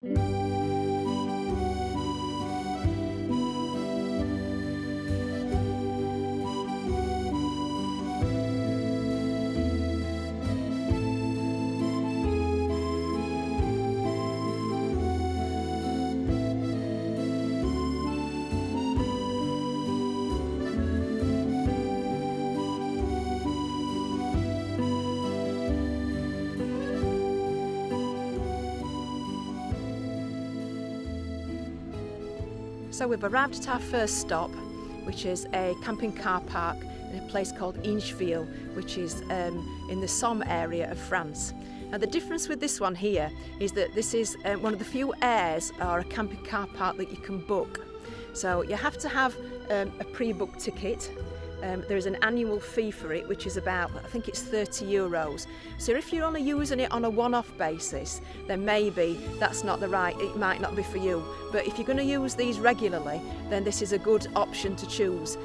So we've arrived at our first stop, which is a camping car park in a place called Ingeville, which is in the Somme area of France. Now the difference with this one here is that this is one of the few aires or a camping car park that you can book. So you have to have a pre-booked ticket. There is an annual fee for it, which is about, I think it's €30. So if you're only using it on a one-off basis, then maybe that's not it might not be for you. But if you're going to use these regularly, then this is a good option to choose.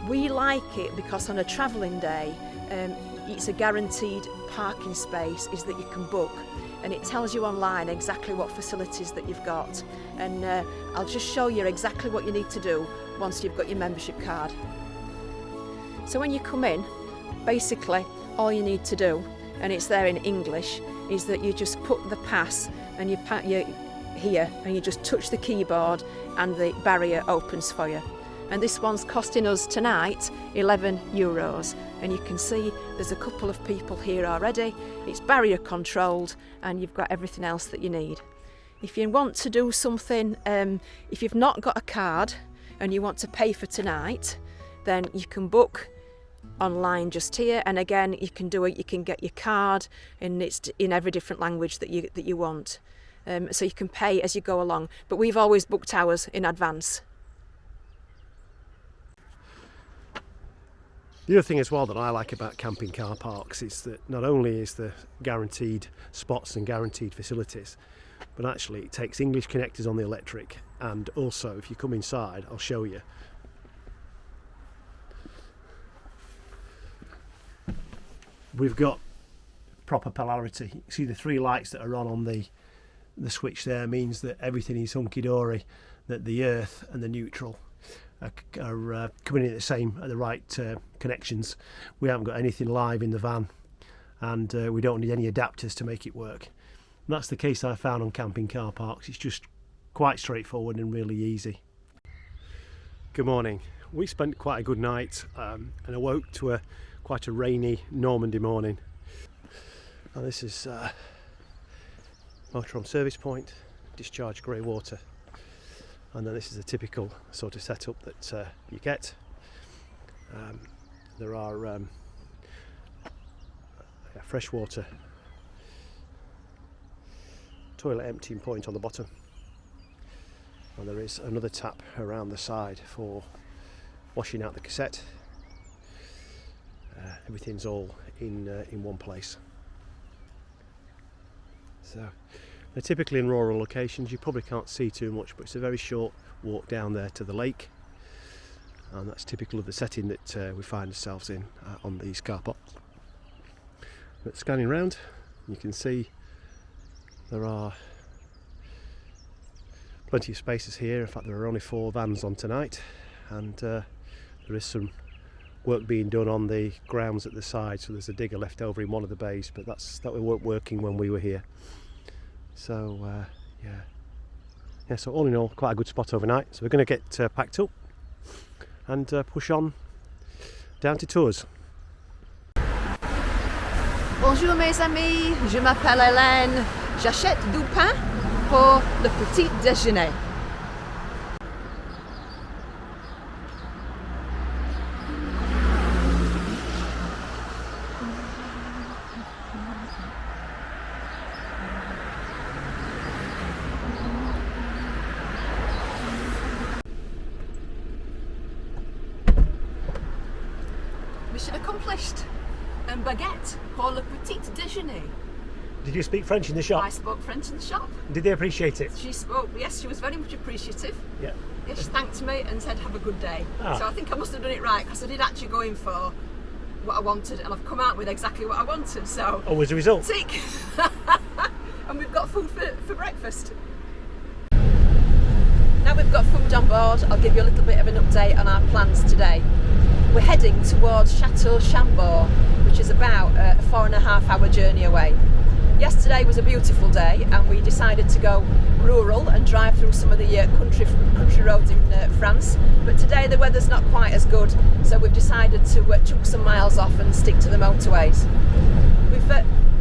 We like it because on a travelling day, it's a guaranteed parking space is that you can book, and it tells you online exactly what facilities that you've got. And I'll just show you exactly what you need to do once you've got your membership card. So when you come in, basically all you need to do, and it's there in English, is that you just put the pass and you here and you just touch the keyboard and the barrier opens for you. And this one's costing us tonight €11, and you can see there's a couple of people here already. It's barrier controlled and you've got everything else that you need. If you want to do something, if you've not got a card and you want to pay for tonight, then you can book online just here, and again you can do it, you can get your card and it's in every different language that you want, so you can pay as you go along, but we've always booked ours in advance. The other thing as well that I like about camping car parks is that not only is there guaranteed spots and guaranteed facilities, but actually it takes English connectors on the electric, and also if you come inside, I'll show you, we've got proper polarity. You see the three lights that are on the switch there means that everything is hunky-dory, that the earth and the neutral are coming in at the right connections. We haven't got anything live in the van, and we don't need any adapters to make it work. And that's the case I found on camping car parks. It's just quite straightforward and really easy. Good morning. We spent quite a good night and awoke to quite a rainy Normandy morning. Now this is motorhome service point, discharge grey water, and then this is a typical sort of setup that you get. There are freshwater toilet emptying point on the bottom, and there is another tap around the side for washing out the cassette. Everything's all in one place. So typically in rural locations you probably can't see too much, but it's a very short walk down there to the lake, and that's typical of the setting that we find ourselves in on these car parks. But scanning around, you can see there are plenty of spaces here. In fact, there are only 4 vans on tonight, and there is some work being done on the grounds at the side, so there's a digger left over in one of the bays, but that weren't working when we were here. So so all in all, quite a good spot overnight. So we're going to get packed up and push on down to Tours. Bonjour mes amis, je m'appelle Hélène. J'achète du pain pour le petit déjeuner. Mission accomplished. Un baguette pour le petit déjeuner. Did you speak French in the shop? I spoke French in the shop. Did they appreciate it? She spoke, yes, she was very much appreciative. Yeah. Yes, she thanked me and said have a good day. Ah. So I think I must have done it right, because I did actually go in for what I wanted, and I've come out with exactly what I wanted. So what was the result? tick. And we've got food for breakfast. Now we've got food on board, I'll give you a little bit of an update on our plans today. We're heading towards Chateau Chambord, which is about a 4.5 hour journey away. Yesterday was a beautiful day and we decided to go rural and drive through some of the country roads in France, but today the weather's not quite as good, so we've decided to chuck some miles off and stick to the motorways. We've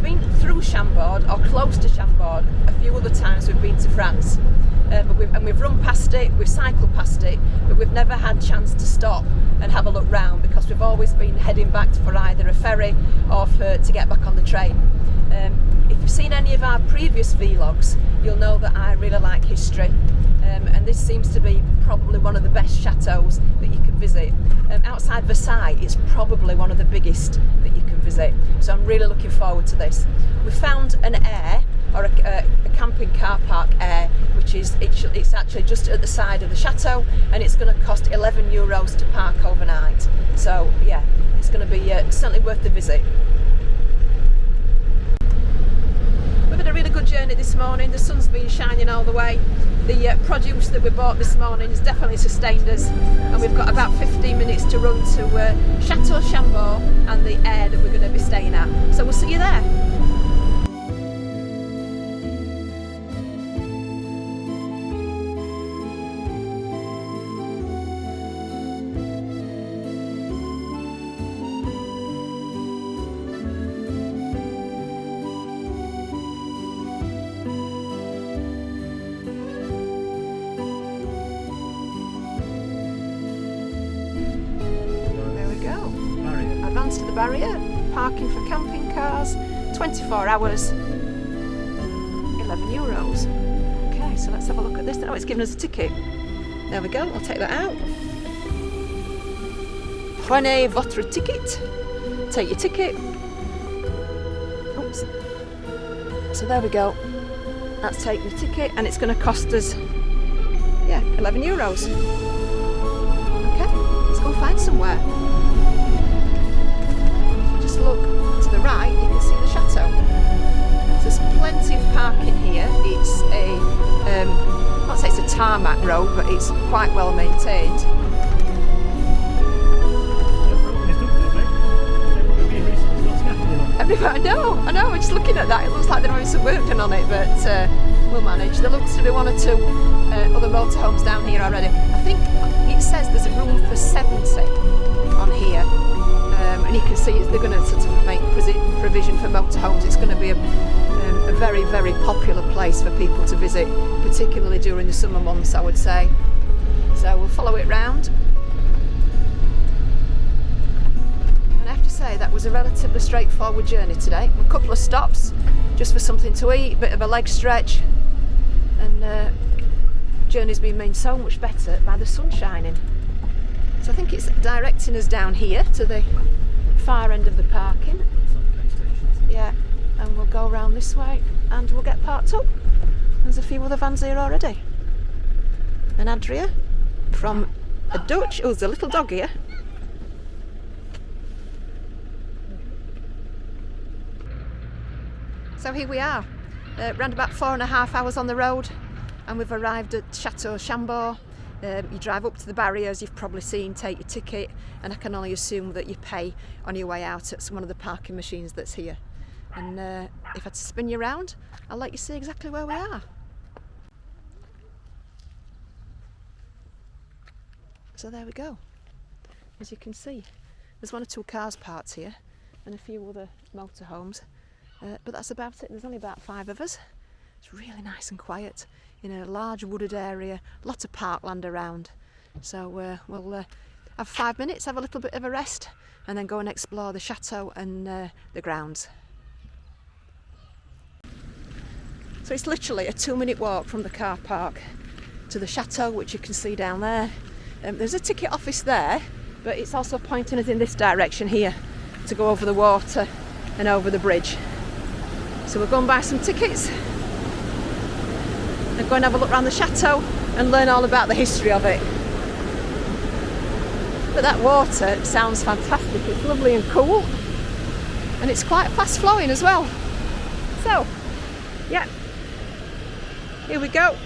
been through Chambord, or close to Chambord, a few other times we've been to France, we've run past it, we've cycled past it, but we've never had chance to stop and have a look round because we've always been heading back for either a ferry or to get back on the train. If you've seen any of our previous vlogs, you'll know that I really like history, and this seems to be probably one of the best chateaux that you can visit. Outside Versailles, it's probably one of the biggest that you can visit, so I'm really looking forward to this. We found an air, or a camping car park air, which is it's actually just at the side of the chateau, and it's going to cost €11 to park overnight. So yeah, it's going to be certainly worth the visit. We've had a really good journey this morning. The sun's been shining all the way. The produce that we bought this morning has definitely sustained us, and we've got about 15 minutes to run to Chateau Chambord and the air that we're going to be staying at. So we'll see you there. Advance to the barrier, parking for camping cars, 24 hours, €11. Okay, so let's have a look at this. Oh, it's given us a ticket. There we go, I'll take that out. Prenez votre ticket. Take your ticket. Oops. So there we go. That's taking the ticket, and it's going to cost us, yeah, €11. Okay, let's go find somewhere. Look to the right, you can see the chateau. So there's plenty of parking here. It's not say it's a tarmac road, but it's quite well maintained. I know, we're just looking at that. It looks like they're having some work done on it, but we'll manage. There looks to be 1 or 2 other motorhomes down here already. I think it says there's a room for 70 on here. And you can see they're going to sort of make provision for motorhomes. It's going to be a very, very popular place for people to visit, particularly during the summer months, I would say. So we'll follow it round. And I have to say that was a relatively straightforward journey today. A couple of stops just for something to eat, a bit of a leg stretch, and journey's been made so much better by the sun shining. So I think it's directing us down here to the far end of the parking. Yeah, and we'll go around this way and we'll get parked up. There's a few other vans here already. And Adria from a Dutch, oh, there's a little dog here. So here we are, around about 4.5 hours on the road, and we've arrived at Chateau Chambord. You drive up to the barriers, you've probably seen, take your ticket, and I can only assume that you pay on your way out at one of the parking machines that's here. And if I had to spin you around, I'll let you see exactly where we are. So there we go. As you can see, there's 1 or 2 cars parked here and a few other motorhomes, but that's about it. There's only about 5 of us. It's really nice and quiet in a large wooded area, lots of parkland around. So we'll have 5 minutes, have a little bit of a rest, and then go and explore the chateau and the grounds. So it's literally a 2-minute walk from the car park to the chateau, which you can see down there. There's a ticket office there, but it's also pointing us in this direction here to go over the water and over the bridge. So we'll go and buy some tickets and go and have a look around the chateau and learn all about the history of it. But that water sounds fantastic. It's lovely and cool, and it's quite fast flowing as well. So yeah, here we go.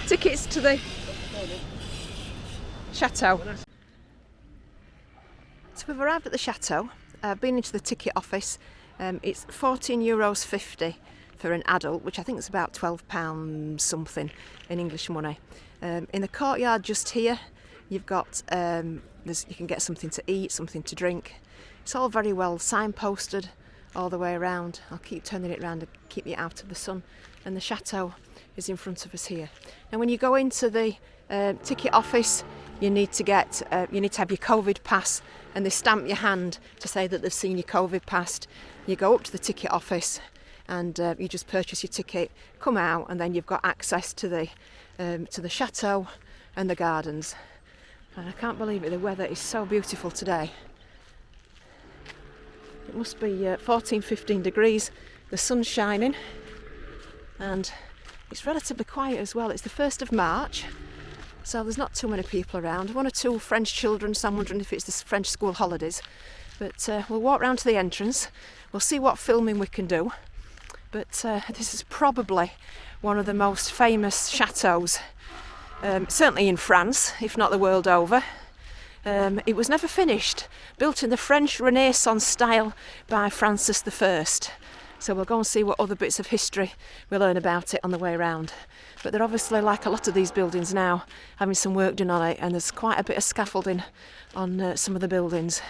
Tickets to the Chateau. So we've arrived at the Chateau. I've been into the ticket office. It's €14.50 for an adult, which I think is about £12 something in English money. In the courtyard just here, you've got you can get something to eat, something to drink. It's all very well signposted all the way around. I'll keep turning it around to keep you out of the sun. And the Chateau is in front of us here. And when you go into the ticket office, you need to have your COVID pass, and they stamp your hand to say that they've seen your COVID pass. You go up to the ticket office and you just purchase your ticket, come out, and then you've got access to the Chateau and the gardens. And I can't believe it, the weather is so beautiful today. It must be 14-15 degrees, the sun's shining, and it's relatively quiet as well. It's the 1st of March, so there's not too many people around. 1 or 2 French children, so I'm wondering if it's the French school holidays. But we'll walk round to the entrance, we'll see what filming we can do. But this is probably one of the most famous chateaux, certainly in France, if not the world over. It was never finished, built in the French Renaissance style by Francis I. So we'll go and see what other bits of history we learn about it on the way around. But they're obviously, like a lot of these buildings now, having some work done on it, and there's quite a bit of scaffolding on some of the buildings.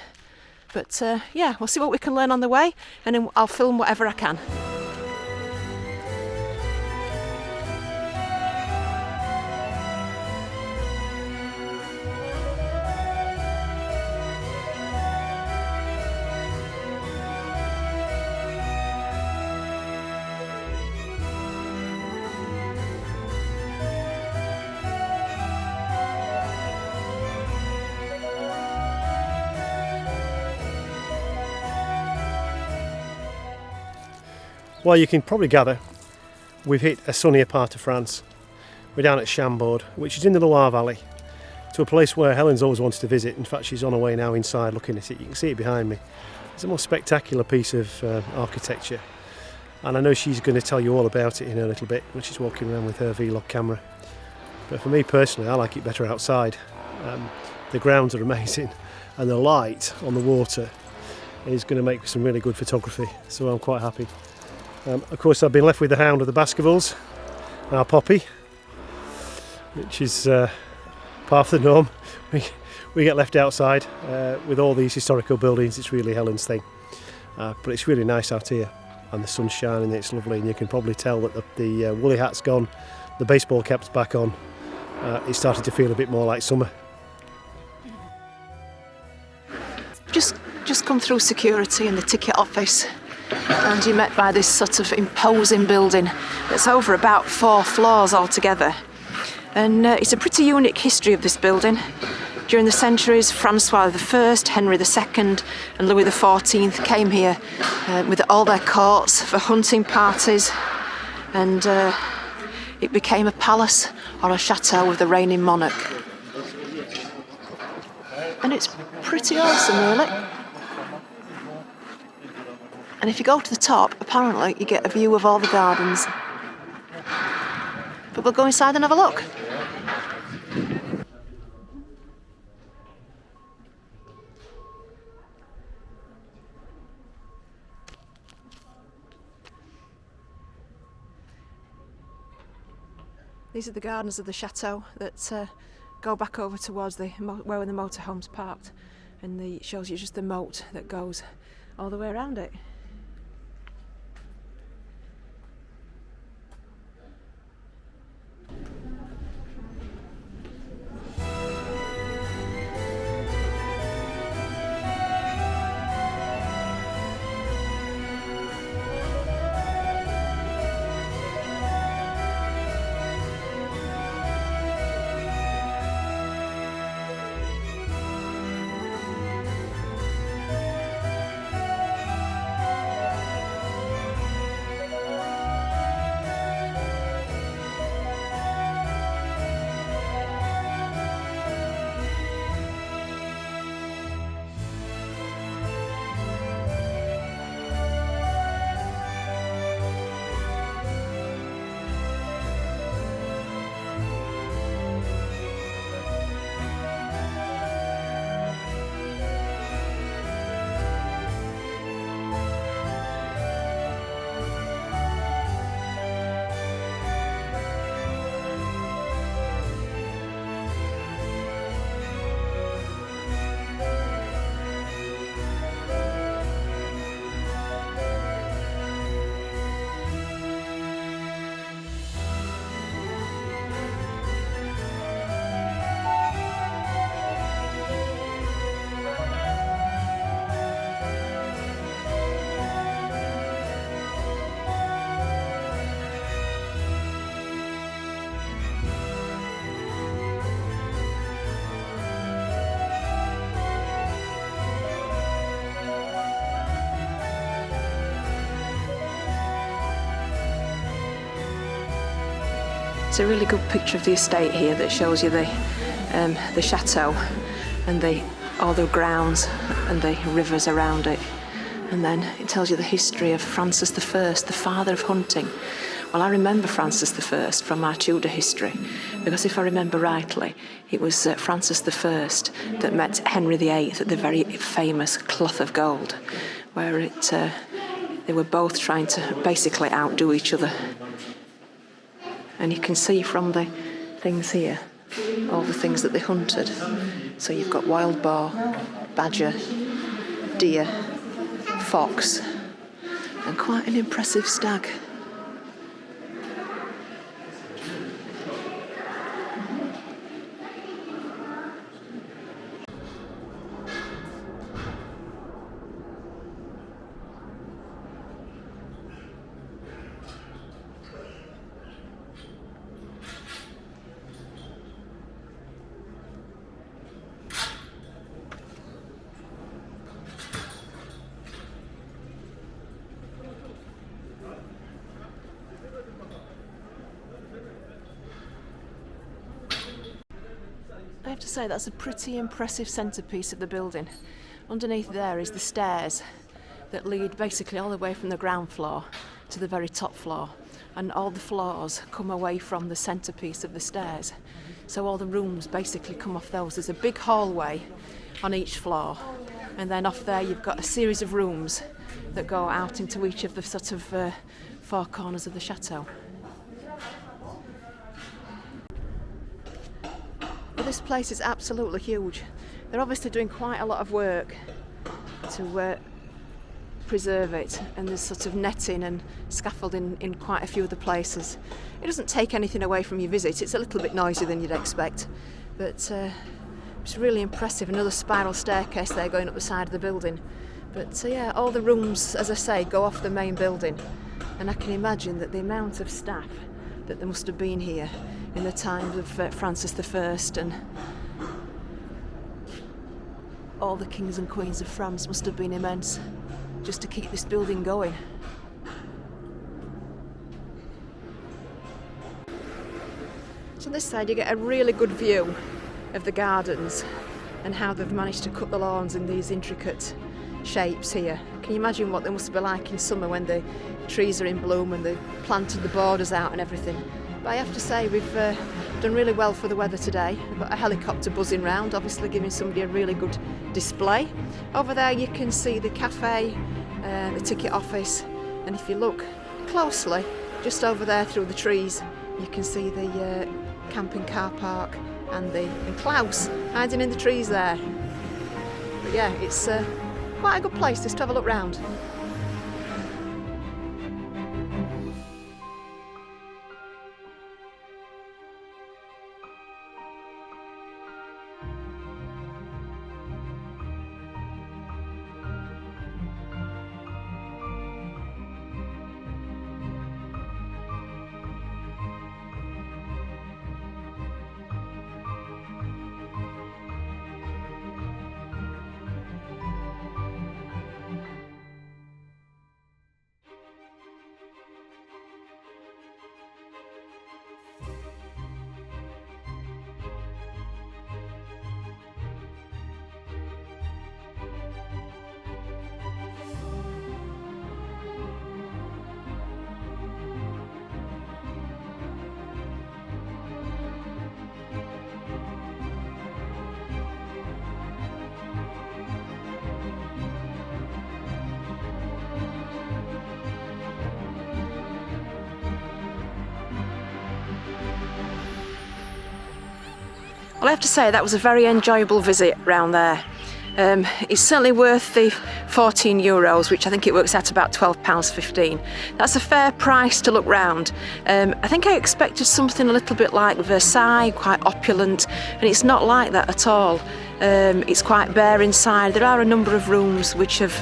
But yeah, we'll see what we can learn on the way, and then I'll film whatever I can. Well, you can probably gather we've hit a sunnier part of France. We're down at Chambord, which is in the Loire Valley, to a place where Helen's always wanted to visit. In fact, she's on her way now inside looking at it. You can see it behind me. It's a most spectacular piece of architecture, and I know she's going to tell you all about it in a little bit when she's walking around with her vlog camera. But for me personally, I like it better outside. The grounds are amazing, and the light on the water is going to make some really good photography, so I'm quite happy. Of course, I've been left with the hound of the Baskervilles, our Poppy, which is part of the norm. We get left outside with all these historical buildings. It's really Helen's thing. But it's really nice out here, and the sun's shining, it's lovely, and you can probably tell that the woolly hat's gone, the baseball cap's back on. It's starting to feel a bit more like summer. Just come through security in the ticket office, and you're met by this sort of imposing building that's over about 4 floors altogether. And it's a pretty unique history of this building. During the centuries, Francois I, Henry II and Louis XIV came here with all their courts for hunting parties, and it became a palace or a chateau of the reigning monarch. And it's pretty awesome, really. And if you go to the top, apparently you get a view of all the gardens. But we'll go inside and have a look. These are the gardens of the chateau that go back over towards where the motorhomes parked, and it shows you just the moat that goes all the way around it. It's a really good picture of the estate here that shows you the chateau and all the grounds and the rivers around it. And then it tells you the history of Francis I, the father of hunting. Well, I remember Francis I from our Tudor history, because if I remember rightly, it was Francis I that met Henry VIII at the very famous Cloth of Gold, where they were both trying to basically outdo each other. And you can see from the things here, all the things that they hunted. So you've got wild boar, badger, deer, fox, and quite an impressive stag. I have to say that's a pretty impressive centrepiece of the building. Underneath there is the stairs that lead basically all the way from the ground floor to the very top floor, and all the floors come away from the centrepiece of the stairs. So all the rooms basically come off those. There's a big hallway on each floor, and then off there you've got a series of rooms that go out into each of the sort of four corners of the chateau. Well, this place is absolutely huge. They're obviously doing quite a lot of work to preserve it, and there's sort of netting and scaffolding in quite a few of the places. It doesn't take anything away from your visit. It's a little bit noisier than you'd expect, but it's really impressive. Another spiral staircase there going up the side of the building. But yeah, all the rooms, as I say, go off the main building, and I can imagine that the amount of staff that there must have been here in the times of Francis I and all the kings and queens of France must have been immense, just to keep this building going. So on this side you get a really good view of the gardens and how they've managed to cut the lawns in these intricate shapes here. Can you imagine what they must be like in summer when the trees are in bloom and they've planted the borders out and everything? But I have to say we've done really well for the weather today. We've got a helicopter buzzing round, obviously giving somebody a really good display. Over there you can see the cafe, the ticket office, and if you look closely, just over there through the trees, you can see the camping car park and Klaus hiding in the trees there. But yeah, it's quite a good place just to have a look round. Well, I have to say that was a very enjoyable visit round there. It's certainly worth the €14, which I think it works out about £12.15. That's a fair price to look round. I think I expected something a little bit like Versailles, quite opulent, and it's not like that at all. It's quite bare inside. There are a number of rooms which have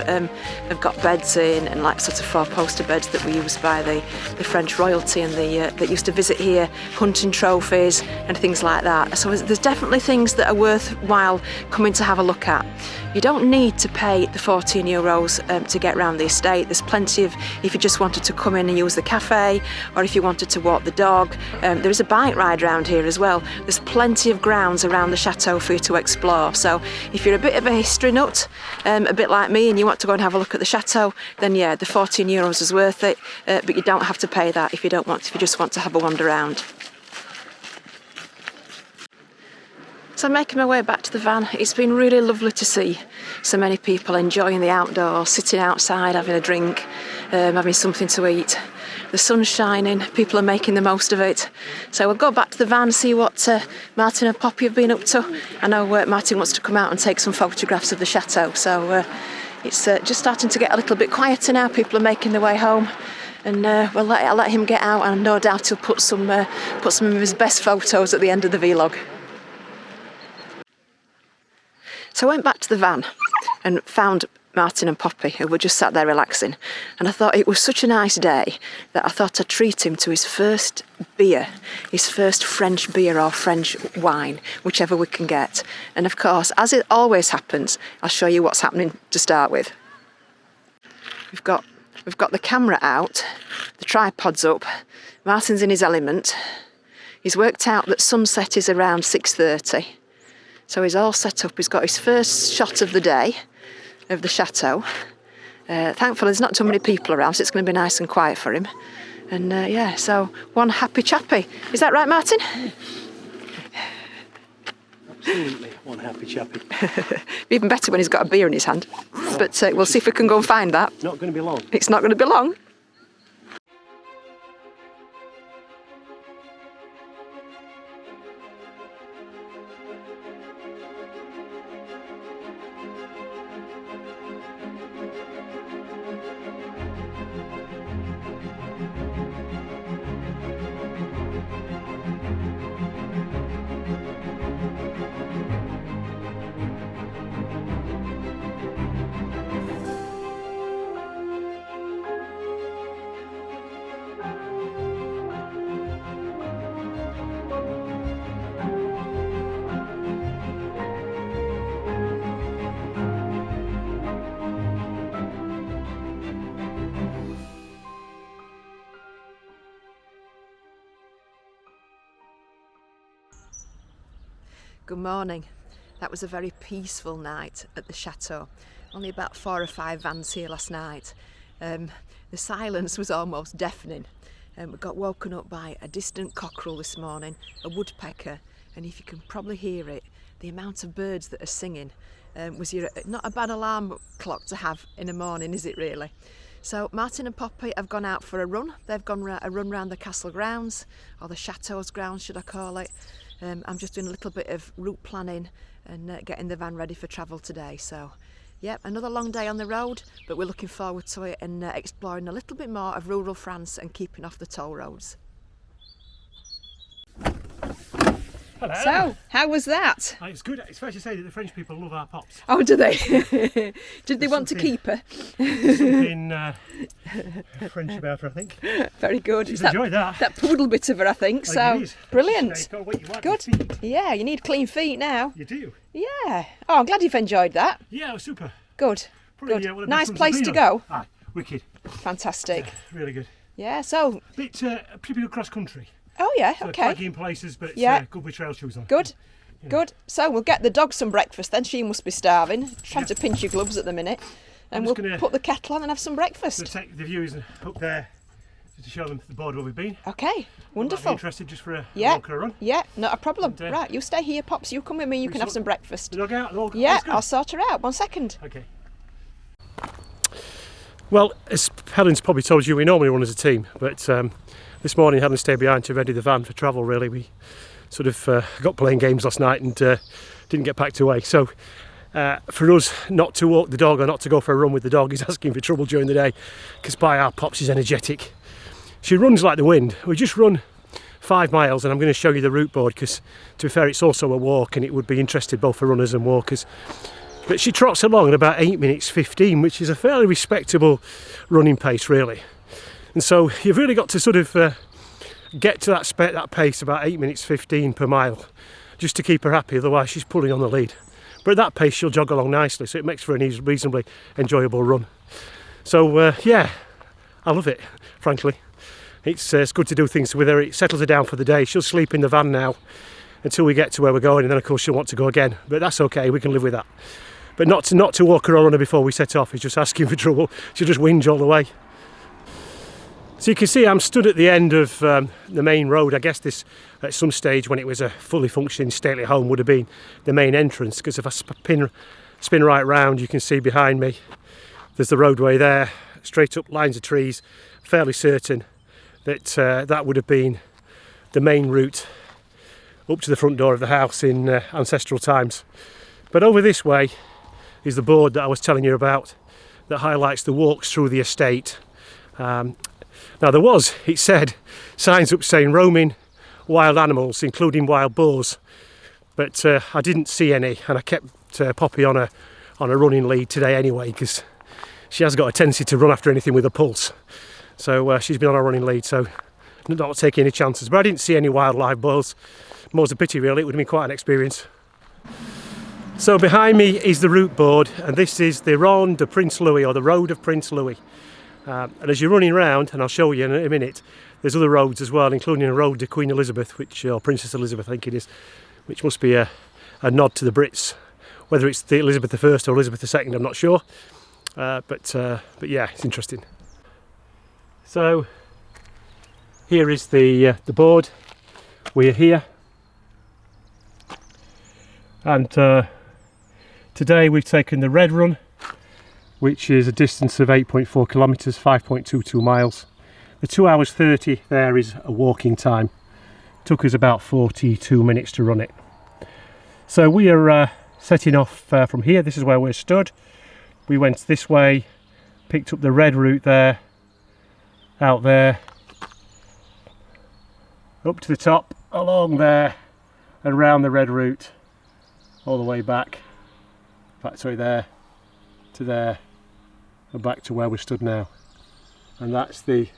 got beds in, and like sort of four-poster beds that were used by the French royalty and that used to visit here, hunting trophies and things like that. So there's definitely things that are worthwhile coming to have a look at. You don't need to pay the €14 to get around the estate. There's plenty of, if you just wanted to come in and use the cafe, or if you wanted to walk the dog. There is a bike ride around here as well. There's plenty of grounds around the chateau for you to explore. So if you're a bit of a history nut, a bit like me, and you want to go and have a look at the chateau, then yeah, the €14 is worth it. But you don't have to pay that if you don't want to, if you just want to have a wander around. So I'm making my way back to the van. It's been really lovely to see so many people enjoying the outdoors, sitting outside, having a drink, having something to eat. The sun's shining, people are making the most of it. So we'll go back to the van, see what Martin and Poppy have been up to. I know Martin wants to come out and take some photographs of the chateau, so it's just starting to get a little bit quieter now. People are making their way home, and I'll let him get out, and no doubt he'll put some of his best photos at the end of the vlog. So I went back to the van and found Martin and Poppy, who were just sat there relaxing, and I thought it was such a nice day that I thought I'd treat him to his first beer, his first French beer or French wine, whichever we can get. And of course, as it always happens, I'll show you what's happening to start with. We've got the camera out, the tripod's up, Martin's in his element. He's worked out that sunset is around 6:30. So he's all set up. He's got his first shot of the day of the chateau. Thankfully there's not too many people around, so it's going to be nice and quiet for him. And yeah, so one happy chappy. Is that right, Martin? Absolutely, one happy chappy. Even better when he's got a beer in his hand. But we'll see if we can go and find that. Not going to be long. It's not going to be long. Good morning. That was a very peaceful night at the chateau. Only about 4 or 5 vans here last night. The silence was almost deafening. We got woken up by a distant cockerel this morning, a woodpecker, and if you can probably hear it, the amount of birds that are singing was not a bad alarm clock to have in the morning, is it really? So Martin and Poppy have gone out for a run. They've gone a run round the castle grounds, or the chateau's grounds should I call it. I'm just doing a little bit of route planning and getting the van ready for travel today. So, yep, another long day on the road, but we're looking forward to it and exploring a little bit more of rural France and keeping off the toll roads. Hello. So, how was that? It's good. It's fair to say that the French people love our pops. Oh, do they? Did they want to keep her? Something French about her, I think. Very good. She's enjoyed that. That poodle bit of her, I think. So, brilliant. Good. Yeah, you need clean feet now. You do. Yeah. Oh, I'm glad you've enjoyed that. Yeah, it was super. Good. Probably, good. Nice place to go. Aye, wicked. Fantastic. Yeah, really good. Yeah, so... Pretty good cross country. Oh yeah, so okay. Craggy in places, but good with trail shoes on. Good, good. So we'll get the dog some breakfast then. She must be starving. Trying to pinch your gloves at the minute. And we'll put the kettle on and have some breakfast. We'll take the viewers up there to show them the board where we've been. Okay, wonderful. Be interested just for a walk or a run? Yeah, not a problem. Right, you stay here, Pops. You come with me. You can have some breakfast. The dog out? Yeah, I'll sort her out. 1 second. Okay. Well, as Helen's probably told you, we normally run as a team, but this morning Helen stayed behind to ready the van for travel. Really, we sort of got playing games last night and didn't get packed away. So for us not to walk the dog or not to go for a run with the dog is asking for trouble during the day, because by our Pops is energetic. She runs like the wind. We just run 5 miles, and I'm going to show you the route board because, to be fair, it's also a walk and it would be interesting both for runners and walkers. But she trots along at about 8 minutes 15, which is a fairly respectable running pace, really. And so you've really got to sort of get to that pace about 8 minutes 15 per mile just to keep her happy, otherwise she's pulling on the lead. But at that pace she'll jog along nicely, so it makes for a reasonably enjoyable run. So yeah, I love it, frankly. It's good to do things with her. It settles her down for the day. She'll sleep in the van now until we get to where we're going, and then of course she'll want to go again, but that's okay, we can live with that. But not to walk her on her before we set off is just asking for trouble. She'll just whinge all the way. So you can see I'm stood at the end of the main road. I guess this, at some stage when it was a fully functioning stately home, would have been the main entrance, because if I spin right round, you can see behind me there's the roadway there, straight up lines of trees. Fairly certain that that would have been the main route up to the front door of the house in ancestral times. But over this way is the board that I was telling you about that highlights the walks through the estate. Now it said signs up saying roaming wild animals, including wild boars, but I didn't see any, and I kept Poppy on a running lead today anyway, because she has got a tendency to run after anything with a pulse. So she's been on a running lead, so not taking any chances. But I didn't see any wildlife boars. More's a pity, really. It would have been quite an experience. So behind me is the route board, and this is the Ronde de Prince Louis, or the Road of Prince Louis. And as you're running round, and I'll show you in a minute, there's other roads as well, including a road to Queen Elizabeth, or Princess Elizabeth I think it is, which must be a nod to the Brits. Whether it's the Elizabeth I or Elizabeth II, I'm not sure. But yeah, it's interesting. So here is the board. We're here, and today we've taken the Red Run, which is a distance of 8.4 kilometres, 5.22 miles. The 2 hours 30 there is a walking time. Took us about 42 minutes to run it. So we are setting off from here. This is where we're stood. We went this way, picked up the red route there, out there, up to the top, along there, and round the red route, all the way back. Sorry, there to there, and back to where we stood now. And that's the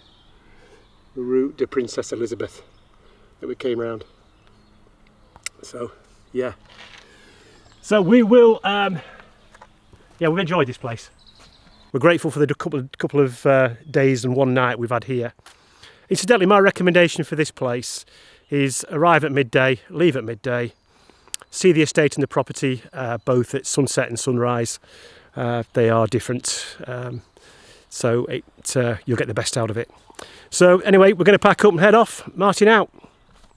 route de Princess Elizabeth that we came round. So yeah. So we will, we've enjoyed this place. We're grateful for the couple of days and one night we've had here. Incidentally, my recommendation for this place is arrive at midday, leave at midday, see the estate and the property both at sunset and sunrise. They are different, so you'll get the best out of it. So anyway, we're going to pack up and head off. Martin out.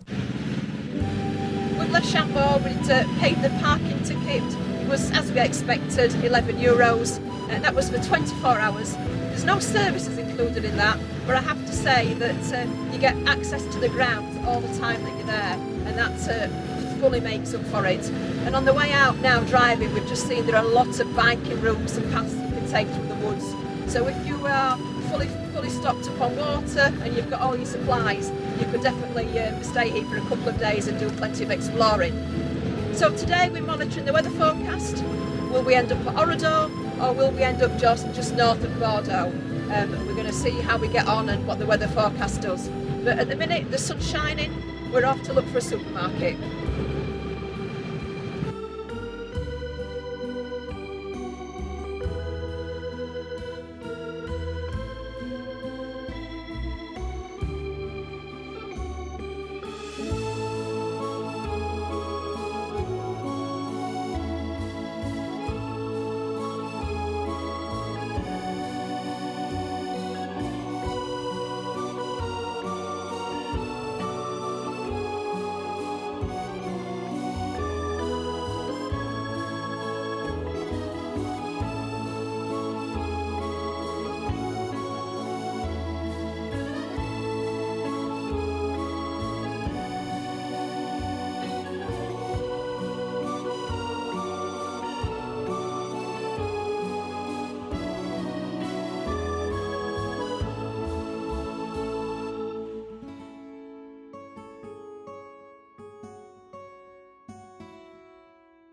We've left Chambord, we need to pay the parking ticket. It was, as we expected, €11, and that was for 24 hours. There's no services included in that, but I have to say that you get access to the grounds all the time that you're there, and that fully makes up for it. And on the way out now driving, we've just seen there are lots of biking routes and paths you can take through the woods. So if you are fully stocked up on water and you've got all your supplies, you could definitely stay here for a couple of days and do plenty of exploring. So today we're monitoring the weather forecast. Will we end up at Oradour, or will we end up just north of Bordeaux? We're going to see how we get on and what the weather forecast does. But at the minute the sun's shining, we're off to look for a supermarket.